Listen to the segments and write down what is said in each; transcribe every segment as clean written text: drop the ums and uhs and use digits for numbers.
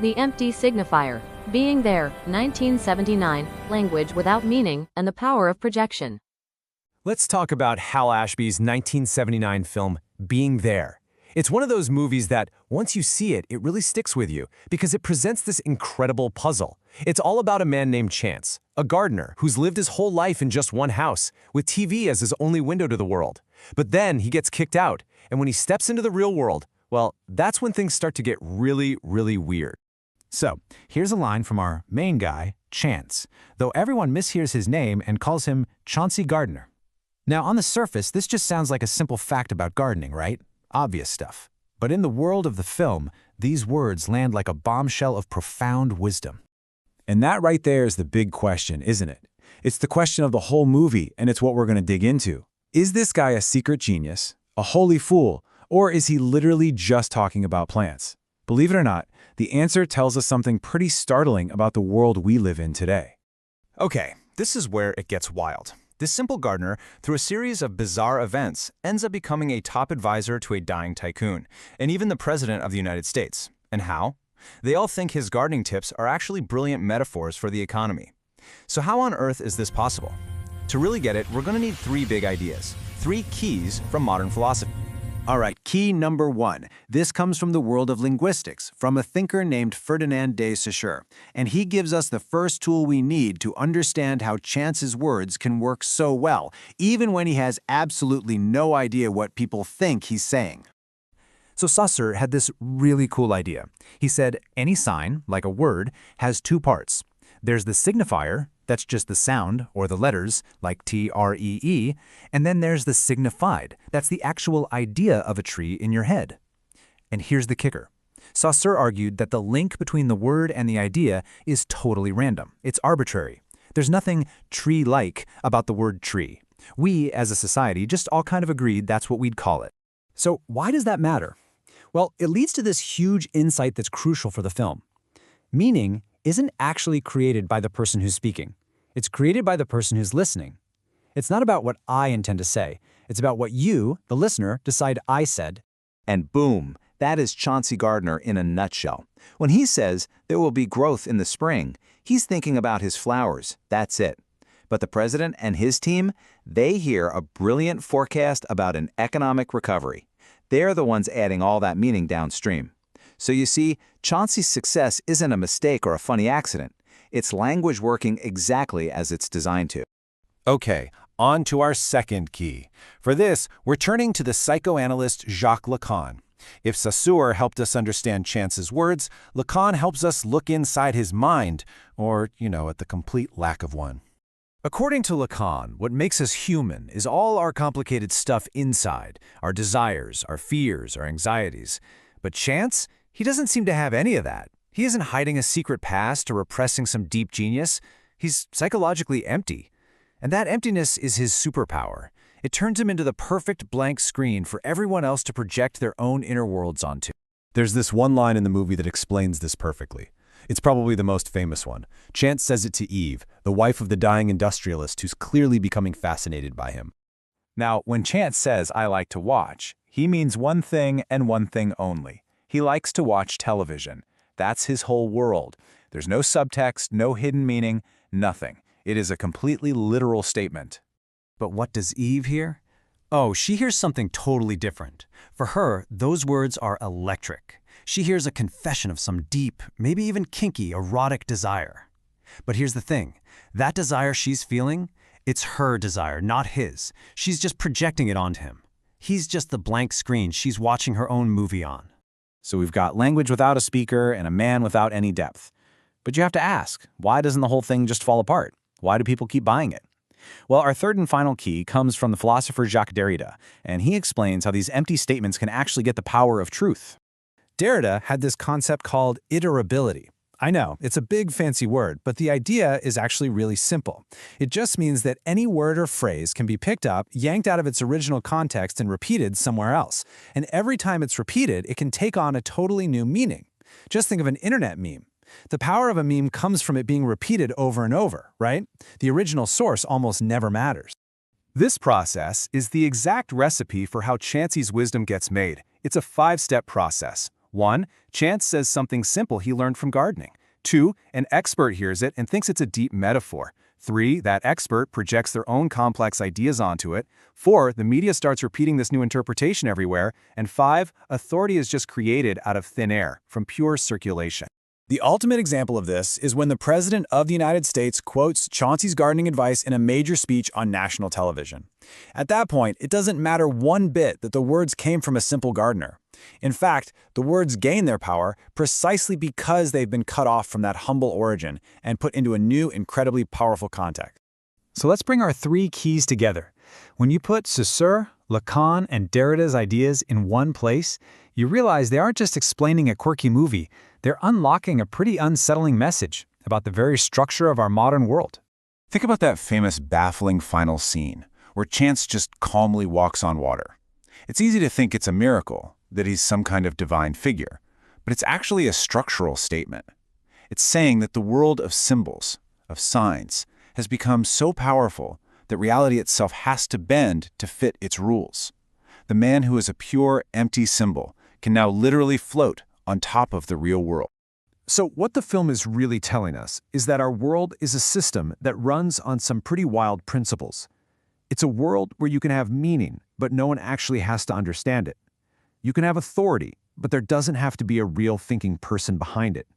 The Empty Signifier, Being There, 1979, Language Without Meaning, and the Power of Projection. Let's talk about Hal Ashby's 1979 film, Being There. It's one of those movies that, once you see it, it really sticks with you because it presents this incredible puzzle. It's all about a man named Chance, a gardener who's lived his whole life in just one house, with TV as his only window to the world. But then he gets kicked out, and when he steps into the real world, well, that's when things start to get really, really weird. So, here's a line from our main guy, Chance, though everyone mishears his name and calls him Chauncey Gardner. Now, on the surface, this just sounds like a simple fact about gardening, right? Obvious stuff. But in the world of the film, these words land like a bombshell of profound wisdom. And that right there is the big question, isn't it? It's the question of the whole movie, and it's what we're going to dig into. Is this guy a secret genius, a holy fool, or is he literally just talking about plants? Believe it or not, the answer tells us something pretty startling about the world we live in today. Okay, this is where it gets wild. This simple gardener, through a series of bizarre events, ends up becoming a top advisor to a dying tycoon, and even the President of the United States. And how? They all think his gardening tips are actually brilliant metaphors for the economy. So how on earth is this possible? To really get it, we're going to need three big ideas, three keys from modern philosophy. All right, key number one. This comes from the world of linguistics, from a thinker named Ferdinand de Saussure, and he gives us the first tool we need to understand how Chance's words can work so well, even when he has absolutely no idea what people think he's saying. So Saussure had this really cool idea. He said any sign, like a word, has two parts. There's the signifier, that's just the sound, or the letters, like T-R-E-E, and then there's the signified, that's the actual idea of a tree in your head. And here's the kicker. Saussure argued that the link between the word and the idea is totally random. It's arbitrary. There's nothing tree-like about the word tree. We, as a society, just all kind of agreed that's what we'd call it. So why does that matter? Well, it leads to this huge insight that's crucial for the film. Meaning isn't actually created by the person who's speaking. It's created by the person who's listening. It's not about what I intend to say. It's about what you, the listener, decide I said. And boom, that is Chauncey Gardner in a nutshell. When he says there will be growth in the spring, he's thinking about his flowers. That's it. But the president and his team, they hear a brilliant forecast about an economic recovery. They're the ones adding all that meaning downstream. So you see, Chauncey's success isn't a mistake or a funny accident. It's language working exactly as it's designed to. Okay, on to our second key. For this, we're turning to the psychoanalyst Jacques Lacan. If Saussure helped us understand Chance's words, Lacan helps us look inside his mind, or, at the complete lack of one. According to Lacan, what makes us human is all our complicated stuff inside, our desires, our fears, our anxieties. But Chance? He doesn't seem to have any of that. He isn't hiding a secret past or repressing some deep genius. He's psychologically empty. And that emptiness is his superpower. It turns him into the perfect blank screen for everyone else to project their own inner worlds onto. There's this one line in the movie that explains this perfectly. It's probably the most famous one. Chance says it to Eve, the wife of the dying industrialist who's clearly becoming fascinated by him. Now, when Chance says, "I like to watch," he means one thing and one thing only. He likes to watch television. That's his whole world. There's no subtext, no hidden meaning, nothing. It is a completely literal statement. But what does Eve hear? Oh, she hears something totally different. For her, those words are electric. She hears a confession of some deep, maybe even kinky, erotic desire. But here's the thing. That desire she's feeling, it's her desire, not his. She's just projecting it onto him. He's just the blank screen she's watching her own movie on. So we've got language without a speaker and a man without any depth. But you have to ask, why doesn't the whole thing just fall apart? Why do people keep buying it? Well, our third and final key comes from the philosopher Jacques Derrida, and he explains how these empty statements can actually get the power of truth. Derrida had this concept called iterability. I know, it's a big fancy word, but the idea is actually really simple. It just means that any word or phrase can be picked up, yanked out of its original context, and repeated somewhere else. And every time it's repeated, it can take on a totally new meaning. Just think of an internet meme. The power of a meme comes from it being repeated over and over, right? The original source almost never matters. This process is the exact recipe for how Chauncey's wisdom gets made. It's a 5-step process. 1. Chance says something simple he learned from gardening. 2. An expert hears it and thinks it's a deep metaphor. 3. That expert projects their own complex ideas onto it. 4. The media starts repeating this new interpretation everywhere. And 5. Authority is just created out of thin air, from pure circulation. The ultimate example of this is when the President of the United States quotes Chauncey's gardening advice in a major speech on national television. At that point, it doesn't matter one bit that the words came from a simple gardener. In fact, the words gain their power precisely because they've been cut off from that humble origin and put into a new, incredibly powerful context. So let's bring our 3 keys together. When you put Saussure, Lacan, and Derrida's ideas in one place, you realize they aren't just explaining a quirky movie, they're unlocking a pretty unsettling message about the very structure of our modern world. Think about that famous baffling final scene, where Chance just calmly walks on water. It's easy to think it's a miracle, that he's some kind of divine figure, but it's actually a structural statement. It's saying that the world of symbols, of signs, has become so powerful that reality itself has to bend to fit its rules. The man who is a pure, empty symbol can now literally float on top of the real world. So what the film is really telling us is that our world is a system that runs on some pretty wild principles. It's a world where you can have meaning, but no one actually has to understand it. You can have authority, but there doesn't have to be a real thinking person behind it.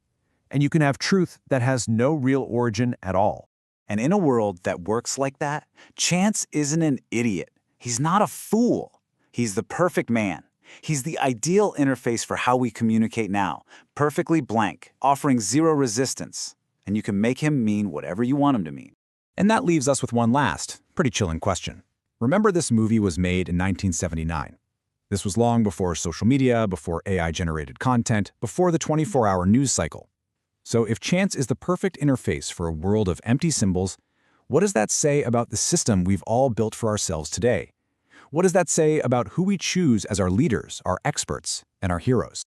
And you can have truth that has no real origin at all. And in a world that works like that, Chance isn't an idiot. He's not a fool. He's the perfect man. He's the ideal interface for how we communicate now, perfectly blank, offering zero resistance. And you can make him mean whatever you want him to mean. And that leaves us with one last, pretty chilling question. Remember, this movie was made in 1979. This was long before social media, before AI-generated content, before the 24-hour news cycle. So if Chance is the perfect interface for a world of empty symbols, what does that say about the system we've all built for ourselves today? What does that say about who we choose as our leaders, our experts, and our heroes?